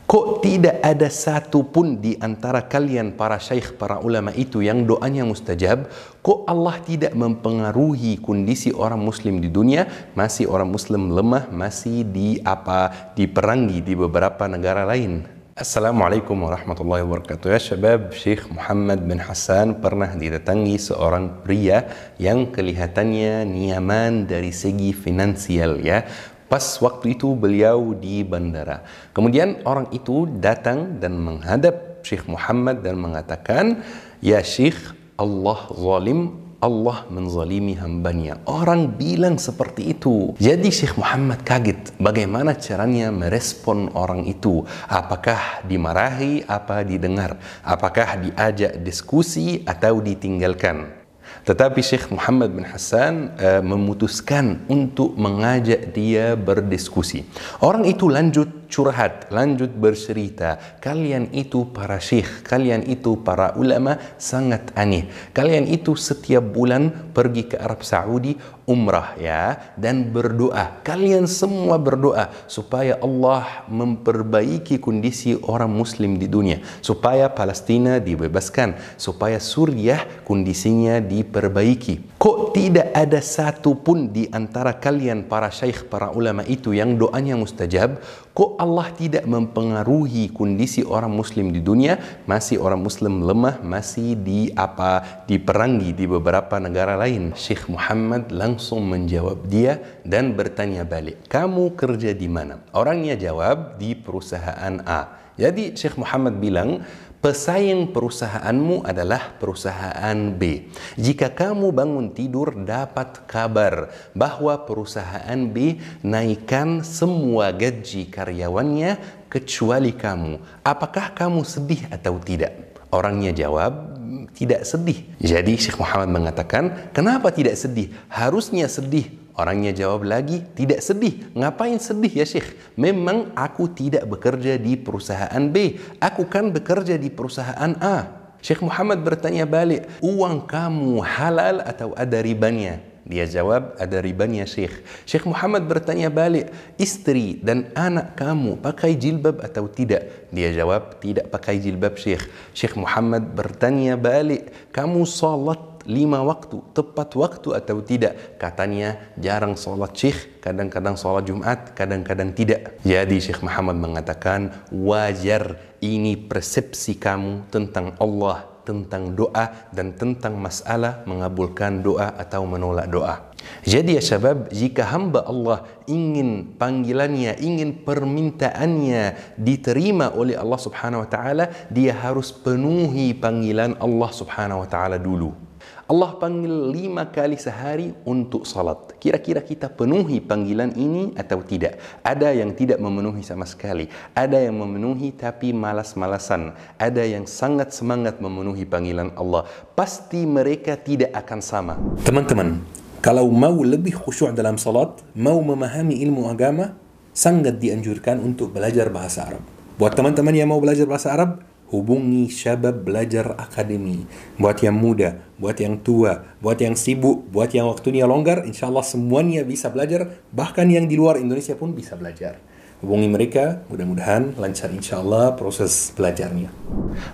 Kok tidak ada satu pun di antara kalian para syekh, para ulama itu yang doanya mustajab? Kok Allah tidak mempengaruhi kondisi orang muslim di dunia? Masih orang muslim lemah, masih diperangi di beberapa negara lain. Assalamualaikum warahmatullahi wabarakatuh. Ya syabab, Syekh Muhammad bin Hassan pernah didatangi seorang pria yang kelihatannya nyaman dari segi finansial, ya. Pas waktu itu beliau di bandara. Kemudian orang itu datang dan menghadap Syekh Muhammad dan mengatakan, "Ya Syekh, Allah zalim, Allah menzalimi hambanya." Orang bilang seperti itu. Jadi Syekh Muhammad kaget bagaimana caranya merespon orang itu. Apakah dimarahi, apa didengar? Apakah diajak diskusi atau ditinggalkan? Tetapi Syekh Muhammad bin Hassan memutuskan untuk mengajak dia berdiskusi. Orang itu lanjut curhat, lanjut bercerita. Kalian itu para syekh, kalian itu para ulama sangat aneh. Kalian itu setiap bulan pergi ke Arab Saudi umrah, ya, dan berdoa. Kalian semua berdoa supaya Allah memperbaiki kondisi orang muslim di dunia, supaya Palestina dibebaskan, supaya Suriah kondisinya diperbaiki. Kok tidak ada satu pun di antara kalian para syekh, para ulama itu yang doanya mustajab? Kok Allah tidak mempengaruhi kondisi orang muslim di dunia? Masih orang muslim lemah, masih diperangi di beberapa negara lain. Syekh Muhammad langsung menjawab dia dan bertanya balik, "Kamu kerja di mana?" Orangnya jawab, "Di perusahaan A." Jadi Syekh Muhammad bilang, pesaing perusahaanmu adalah perusahaan B. Jika kamu bangun tidur dapat kabar bahwa perusahaan B naikkan semua gaji karyawannya kecuali kamu, apakah kamu sedih atau tidak? Orangnya jawab, tidak sedih. Jadi Syekh Muhammad mengatakan, "Kenapa tidak sedih? Harusnya sedih." Orangnya jawab lagi, "Tidak sedih. Ngapain sedih ya Syekh? Memang aku tidak bekerja di perusahaan B. Aku kan bekerja di perusahaan A." Syekh Muhammad bertanya balik, "Uang kamu halal atau ada ribanya?" Dia jawab, "Ada ribanya Syekh." Syekh Muhammad bertanya balik, "Istri dan anak kamu pakai jilbab atau tidak?" Dia jawab, "Tidak pakai jilbab Syekh." Syekh Muhammad bertanya balik, "Kamu salat 5 waktu tepat waktu atau tidak?" Katanya, "Jarang salat Syekh, kadang-kadang salat Jumat, kadang-kadang tidak." Jadi Syekh Muhammad mengatakan, wajar, ini persepsi kamu tentang Allah, tentang doa, dan tentang masalah mengabulkan doa atau menolak doa. Jadi ya syabab, jika hamba Allah ingin panggilannya, ingin permintaannya diterima oleh Allah subhanahu wa ta'ala, dia harus penuhi panggilan Allah subhanahu wa ta'ala dulu. Allah panggil 5 kali sehari untuk salat. Kira-kira kita penuhi panggilan ini atau tidak? Ada yang tidak memenuhi sama sekali. Ada yang memenuhi tapi malas-malasan. Ada yang sangat semangat memenuhi panggilan Allah. Pasti mereka tidak akan sama. Teman-teman, kalau mau lebih khusyuk dalam salat, mau memahami ilmu agama, sangat dianjurkan untuk belajar bahasa Arab. Buat teman-teman yang mau belajar bahasa Arab, hubungi Syabab Belajar Akademi. Buat yang muda, buat yang tua, buat yang sibuk, buat yang waktunya longgar, insyaAllah semuanya bisa belajar. Bahkan yang di luar Indonesia pun bisa belajar. Hubungi mereka, mudah-mudahan lancar insyaAllah proses belajarnya.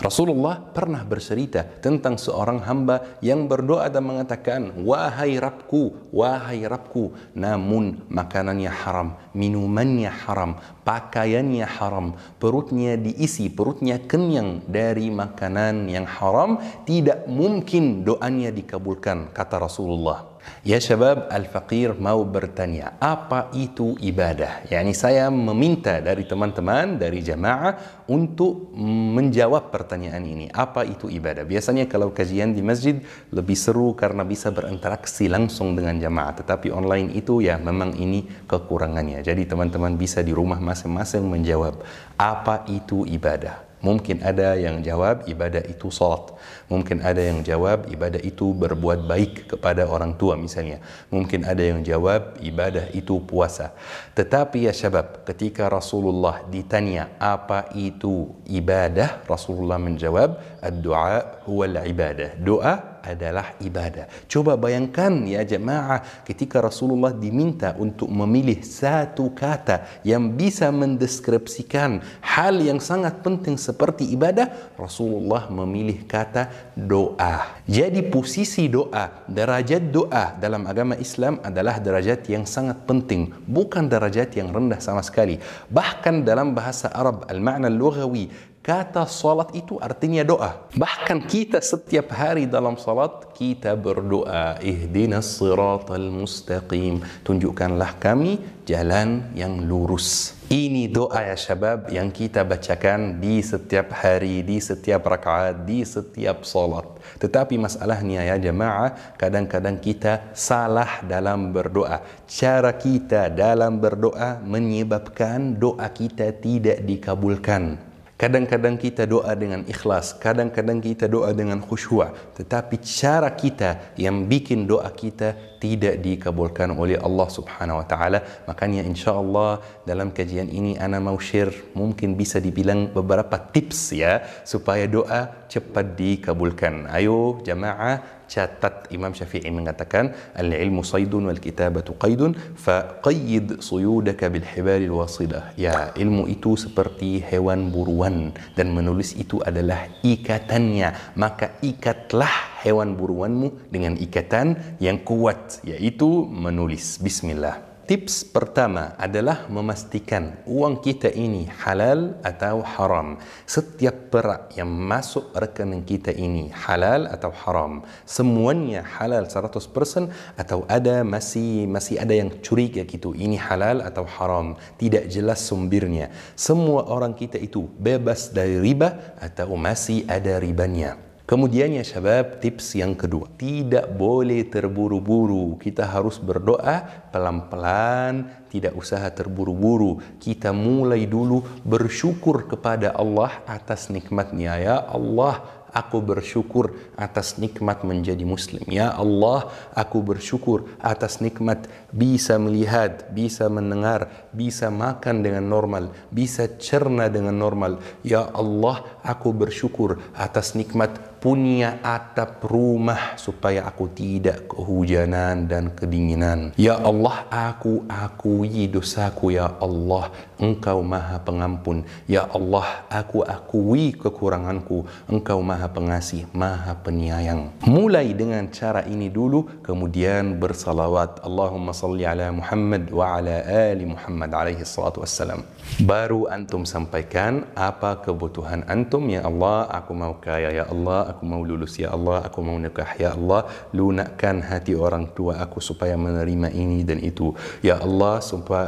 Rasulullah pernah bercerita tentang seorang hamba yang berdoa dan mengatakan, "Wahai Rabbku, namun makanannya haram, minumannya haram, pakaiannya haram, perutnya diisi, perutnya kenyang dari makanan yang haram, tidak mungkin doanya dikabulkan," kata Rasulullah. Ya syabab, Al-Faqir mau bertanya, apa itu ibadah? Yani saya meminta dari teman-teman, dari jamaah untuk menjawab pertanyaan ini. Apa itu ibadah? Biasanya kalau kajian di masjid lebih seru karena bisa berinteraksi langsung dengan jamaah. Tetapi online itu ya memang ini kekurangannya. Jadi teman-teman bisa di rumah masing-masing menjawab, apa itu ibadah? Mungkin ada yang jawab ibadah itu salat. Mungkin ada yang jawab ibadah itu berbuat baik kepada orang tua misalnya. Mungkin ada yang jawab ibadah itu puasa. Tetapi ya syabab, ketika Rasulullah ditanya apa itu ibadah, Rasulullah menjawab, "Ad-du'a huwal ibadah." Doa adalah ibadah. Coba bayangkan ya jemaah, ketika Rasulullah diminta untuk memilih satu kata yang bisa mendeskripsikan hal yang sangat penting seperti ibadah, Rasulullah memilih kata doa. Jadi posisi doa, derajat doa dalam agama Islam adalah derajat yang sangat penting, bukan derajat yang rendah sama sekali. Bahkan dalam bahasa Arab, al-ma'na al-lughawi, kata salat itu artinya doa. Bahkan kita setiap hari dalam salat kita berdoa, ihdinas siratal mustaqim, tunjukkanlah kami jalan yang lurus. Ini doa ya syabab yang kita bacakan di setiap hari, di setiap rakaat, di setiap salat. Tetapi masalahnya ya jemaah, kadang-kadang kita salah dalam berdoa. Cara kita dalam berdoa menyebabkan doa kita tidak dikabulkan. Kadang-kadang kita doa dengan ikhlas, kadang-kadang kita doa dengan khusyuk, tetapi cara kita yang bikin doa kita tidak dikabulkan oleh Allah Subhanahu wa taala. Makanya insyaallah dalam kajian ini ana mau share mungkin bisa dibilang beberapa tips ya supaya doa cepat dikabulkan. Ayo jamaah, catat. Imam Syafi'i mengatakan al-ilmu saydun wal kitabatu qaidun faqayyid suyudaka bil hibalil wasilah. Ya, ilmu itu seperti hewan buruan dan menulis itu adalah ikatannya, maka ikatlah hewan buruanmu dengan ikatan yang kuat, yaitu menulis. Bismillah. Tips pertama adalah memastikan uang kita ini halal atau haram. Setiap perak yang masuk rekening kita ini halal atau haram. Semuanya halal 100% atau ada masih ada yang curiga gitu. Ini halal atau haram. Tidak jelas sumbernya. Semua orang kita itu bebas dari riba atau masih ada ribanya. Kemudian ya syabab, tips yang kedua, tidak boleh terburu-buru. Kita harus berdoa pelan-pelan, tidak usah terburu-buru. Kita mulai dulu bersyukur kepada Allah atas nikmatnya. Ya Allah, aku bersyukur atas nikmat menjadi muslim. Ya Allah, aku bersyukur atas nikmat bisa melihat, bisa mendengar, bisa makan dengan normal, bisa cerna dengan normal. Ya Allah, aku bersyukur atas nikmat punya atap rumah supaya aku tidak kehujanan dan kedinginan. Ya Allah, aku akui dosaku. Ya Allah, Engkau Maha Pengampun. Ya Allah, aku akui kekuranganku. Engkau Maha Pengasih, Maha Penyayang. Mulai dengan cara ini dulu, kemudian bersalawat. Allahumma salli ala Muhammad wa ala ali Muhammad alaihi salatu wassalam. Baru antum sampaikan apa kebutuhan antum. Ya Allah, aku mau kaya. Ya Allah, aku mau lulus. Ya Allah, aku mau nikah. Ya Allah, lunakkan hati orang tua aku supaya menerima ini dan itu. Ya Allah,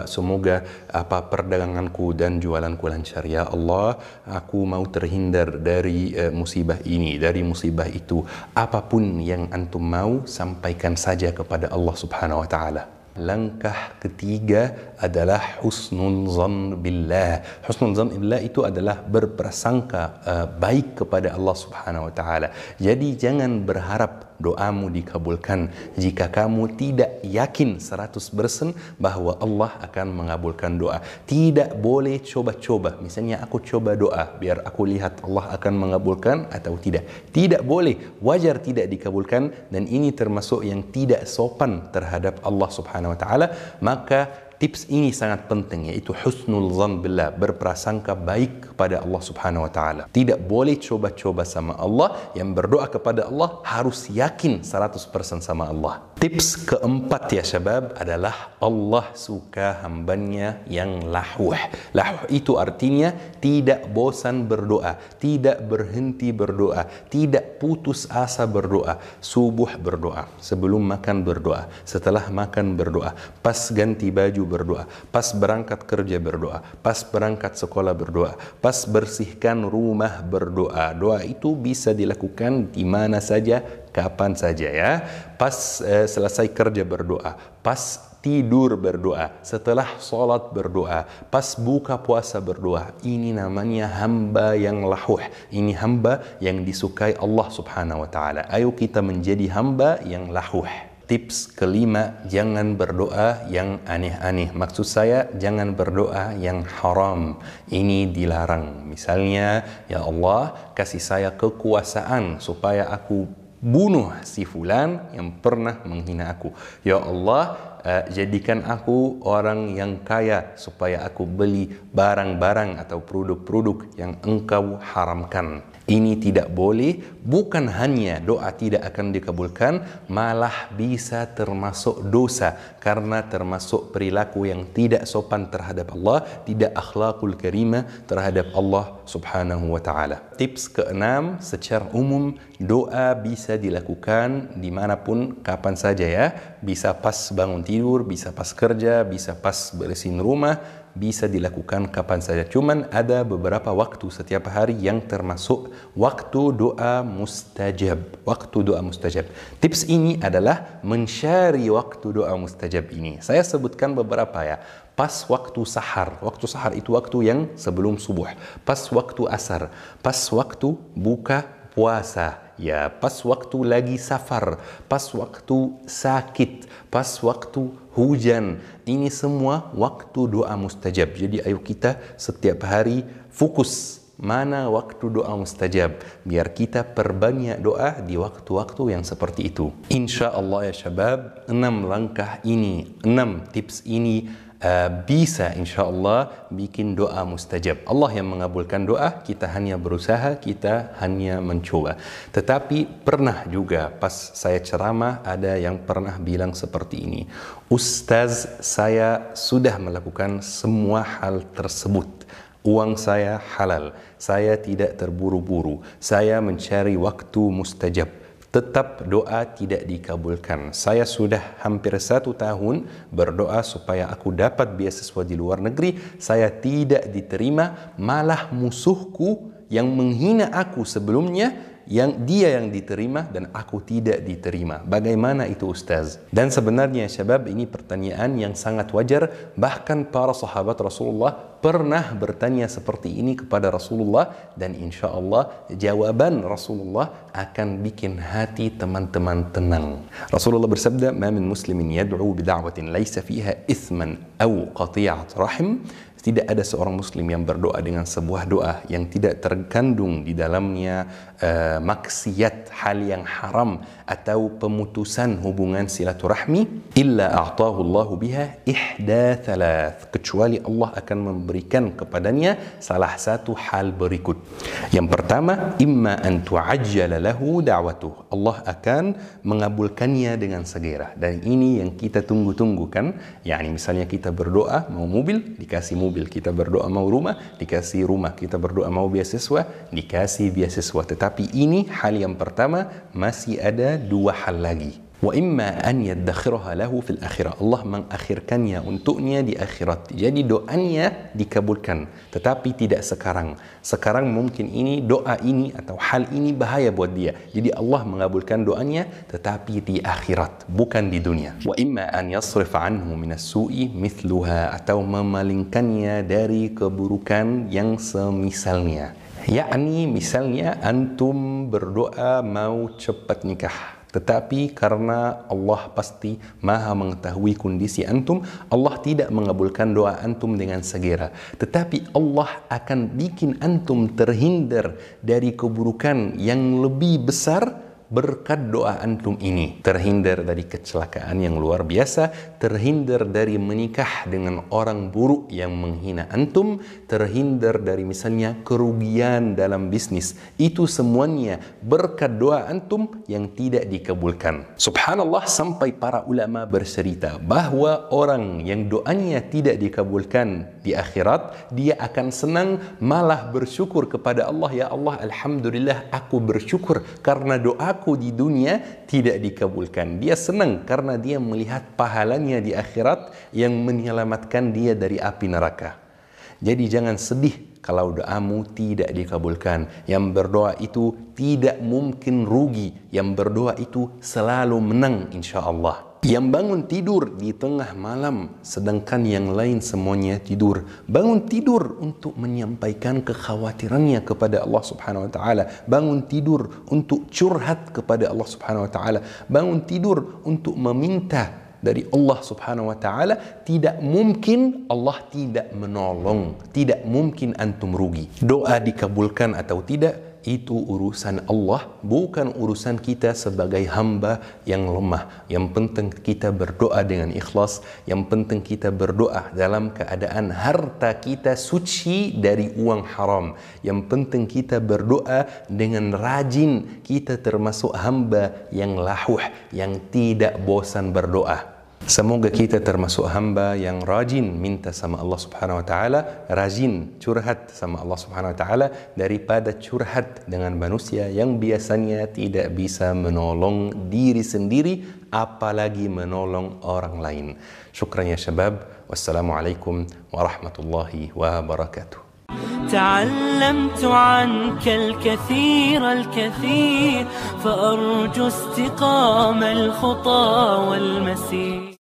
semoga apa perdaganganku dan jualanku lancar. Ya Allah, aku mau terhindar dari musibah ini, dari musibah itu. Apapun yang antum mau, sampaikan saja kepada Allah Subhanahu wa taala. Langkah ketiga adalah husnul zan billah. Husnul zan billah itu adalah berprasangka baik kepada Allah Subhanahu wa taala. Jadi jangan berharap doamu dikabulkan jika kamu tidak yakin 100% bahwa Allah akan mengabulkan doa. Tidak boleh coba-coba. Misalnya aku coba doa biar aku lihat Allah akan mengabulkan atau tidak. Tidak boleh. Wajar tidak dikabulkan, dan ini termasuk yang tidak sopan terhadap Allah Subhanahu wa taala. Maka tips ini sangat penting, yaitu husnul zan billah, berprasangka baik kepada Allah Subhanahu wa taala. Tidak boleh coba-coba sama Allah. Yang berdoa kepada Allah harus yakin 100% sama Allah. Tips keempat ya syabab adalah Allah suka hambanya yang lahuh. Lahuh itu artinya tidak bosan berdoa, tidak berhenti berdoa, tidak putus asa berdoa. Subuh berdoa, sebelum makan berdoa, setelah makan berdoa, pas ganti baju berdoa, pas berangkat kerja berdoa, pas berangkat sekolah berdoa, pas bersihkan rumah berdoa. Doa itu bisa dilakukan di mana saja, kapan saja ya. Pas selesai kerja berdoa, pas tidur berdoa, setelah sholat berdoa, pas buka puasa berdoa. Ini namanya hamba yang lahuh. Ini hamba yang disukai Allah Subhanahu wa taala. Ayo kita menjadi hamba yang lahuh. Tips kelima, jangan berdoa yang aneh-aneh. Maksud saya, jangan berdoa yang haram. Ini dilarang. Misalnya, ya Allah, kasih saya kekuasaan supaya aku bunuh si fulan yang pernah menghina aku. Ya Allah, jadikan aku orang yang kaya supaya aku beli barang-barang atau produk-produk yang engkau haramkan. Ini tidak boleh. Bukan hanya doa tidak akan dikabulkan, malah bisa termasuk dosa karena termasuk perilaku yang tidak sopan terhadap Allah, tidak akhlakul karimah terhadap Allah subhanahu wa ta'ala. Tips keenam, secara umum doa bisa dilakukan dimanapun, kapan saja ya. Bisa pas bangun tidur, bisa pas kerja, bisa pas bersihin rumah, bisa dilakukan kapan saja. Cuman ada beberapa waktu setiap hari yang termasuk waktu doa mustajab. Waktu doa mustajab. Tips ini adalah mencari waktu doa mustajab ini. Saya sebutkan beberapa ya. Pas waktu sahar. Waktu sahar itu waktu yang sebelum subuh. Pas waktu asar. Pas waktu buka puasa. Ya, pas waktu lagi safar, pas waktu sakit, pas waktu hujan. Ini semua waktu doa mustajab. Jadi ayo kita setiap hari fokus mana waktu doa mustajab, biar kita perbanyak doa di waktu-waktu yang seperti itu. Insya Allah ya syabab, 6 langkah ini, 6 tips ini bisa insya Allah bikin doa mustajab. Allah yang mengabulkan doa, kita hanya berusaha, kita hanya mencoba. Tetapi pernah juga pas saya ceramah ada yang pernah bilang seperti ini, Ustaz, saya sudah melakukan semua hal tersebut. Uang saya halal, saya tidak terburu-buru, saya mencari waktu mustajab. Tetap doa tidak dikabulkan. Saya sudah hampir 1 tahun berdoa supaya aku dapat beasiswa di luar negeri. Saya tidak diterima, malah musuhku yang menghina aku sebelumnya, yang dia yang diterima dan aku tidak diterima. Bagaimana itu Ustaz? Dan sebenarnya syabab, ini pertanyaan yang sangat wajar. Bahkan para sahabat Rasulullah pernah bertanya seperti ini kepada Rasulullah, dan insya Allah jawaban Rasulullah akan bikin hati teman-teman tenang. Rasulullah bersabda, "Ma min muslimin yad'u bid'awatin laisa fiha ithman aw qati'at rahim." Tidak ada seorang muslim yang berdoa dengan sebuah doa yang tidak terkandung di dalamnya maksiat, hal yang haram atau pemutusan hubungan silaturahmi, illa a'tahu Allahu biha ihda thalath, kecuali Allah akan memberikan kepadanya salah satu hal berikut. Yang pertama, imma an tu'ajjala lahu da'watuh, Allah akan mengabulkannya dengan segera. Dan ini yang kita tunggu-tunggu kan. Yani misalnya kita berdoa mau mobil, dikasih mobil. Kita berdoa mau rumah, dikasih rumah. Kita berdoa mau beasiswa, dikasih beasiswa. Tetapi ini hal yang pertama, masih ada 2 hal lagi. Wa imma an yaddakhiraha lahu fil akhirah, Allah mengakhirkannya untuknya di akhirat. Jadi doanya dikabulkan, tetapi tidak sekarang. Sekarang mungkin ini doa ini atau hal ini bahaya buat dia. Jadi Allah mengabulkan doanya tetapi di akhirat, bukan di dunia. Wa imma an yasrifa anhu minas su'i mithluha, atau memalingkannya dari keburukan yang semisalnya. Yakni misalnya antum berdoa mau cepat nikah, tetapi karena Allah pasti maha mengetahui kondisi antum, Allah tidak mengabulkan doa antum dengan segera. Tetapi Allah akan bikin antum terhindar dari keburukan yang lebih besar berkat doa antum ini. Terhindar dari kecelakaan yang luar biasa, terhindar dari menikah dengan orang buruk yang menghina antum, terhindar dari misalnya kerugian dalam bisnis. Itu semuanya berkat doa antum yang tidak dikabulkan. Subhanallah, sampai para ulama bercerita bahwa orang yang doanya tidak dikabulkan di akhirat, dia akan senang, malah bersyukur kepada Allah. Ya Allah, alhamdulillah aku bersyukur karena doaku di dunia tidak dikabulkan. Dia senang karena dia melihat pahalanya di akhirat yang menyelamatkan dia dari api neraka. Jadi jangan sedih kalau doamu tidak dikabulkan. Yang berdoa itu tidak mungkin rugi. Yang berdoa itu selalu menang insya Allah. Yang bangun tidur di tengah malam sedangkan yang lain semuanya tidur, bangun tidur untuk menyampaikan kekhawatirannya kepada Allah Subhanahu wa taala, bangun tidur untuk curhat kepada Allah Subhanahu wa taala, bangun tidur untuk meminta dari Allah Subhanahu wa taala, tidak mungkin Allah tidak menolong, tidak mungkin antum rugi. Doa dikabulkan atau tidak itu urusan Allah, bukan urusan kita sebagai hamba yang lemah. Yang penting kita berdoa dengan ikhlas, yang penting kita berdoa dalam keadaan harta kita suci dari uang haram. Yang penting kita berdoa dengan rajin, kita termasuk hamba yang lahuh, yang tidak bosan berdoa. Semoga kita termasuk hamba yang rajin minta sama Allah Subhanahu wa taala, rajin curhat sama Allah Subhanahu wa taala daripada curhat dengan manusia yang biasanya tidak bisa menolong diri sendiri apalagi menolong orang lain. Syukran ya syabab. Wassalamualaikum warahmatullahi wabarakatuh. تعلمت عنك الكثير فأرجو استقام الخطى والمسير.